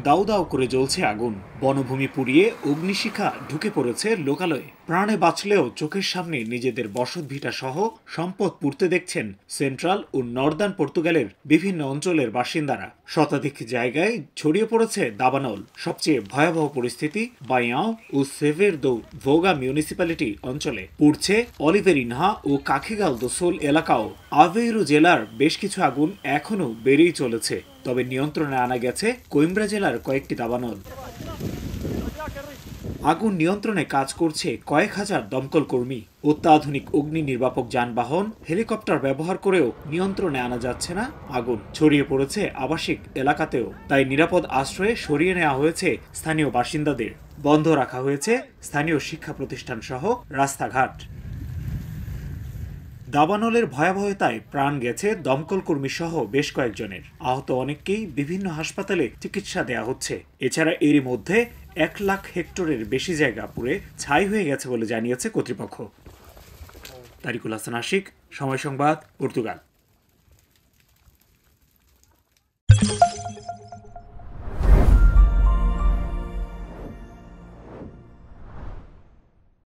দাউ দাউ করে জ্বলছে আগুন। বনভূমি পুড়িয়ে অগ্নিশিখা ঢুকে পড়েছে লোকালয়ে। প্রাণে বাঁচলেও চোখের সামনে নিজেদের বসতভিটা সহ সম্পদ পুড়তে দেখছেন সেন্ট্রাল ও নর্দার্ন পর্তুগালের বিভিন্ন অঞ্চলের বাসিন্দারা। শতাধিক জায়গায় ছড়িয়ে পড়েছে দাবানল। সবচেয়ে ভয়াবহ পরিস্থিতি বায়াও ও সেভের দো ভোগা মিউনিসিপ্যালিটি অঞ্চলে। পুড়ছে অলিভেরিনহা ও কাখিগাল দো সোল এলাকাও। আভেইরো জেলার বেশ কিছু আগুন এখনও বেড়েই চলেছে, তবে নিয়ন্ত্রণে আনা গেছে কোইম্ব্রা জেলার কয়েকটি দাবানল। আগুন নিয়ন্ত্রণে কাজ করছে কয়েক হাজার দমকল কর্মী। অত্যাধুনিক অগ্নি নির্বাপক যানবাহন, হেলিকপ্টার ব্যবহার করেও নিয়ন্ত্রণে আনা যাচ্ছে না আগুন। ছড়িয়ে পড়েছে আবাসিক এলাকাতেও, তাই নিরাপদ আশ্রয়ে সরিয়ে নেওয়া হয়েছে স্থানীয় বাসিন্দাদের। বন্ধ রাখা হয়েছে স্থানীয় শিক্ষা প্রতিষ্ঠান সহ রাস্তাঘাট। দাবানলের ভয়াবহতায় প্রাণ গেছে দমকল কর্মী সহ বেশ কয়েকজনের। আহত অনেককেই বিভিন্ন হাসপাতালে চিকিৎসা দেয়া হচ্ছে। এছাড়া এরই মধ্যে 1 লাখ হেক্টরের বেশি জায়গা পুড়ে ছাই হয়ে গেছে বলে জানিয়েছে কর্তৃপক্ষ। তারিকুল হাসান আশিক, সময় সংবাদ, পর্তুগাল।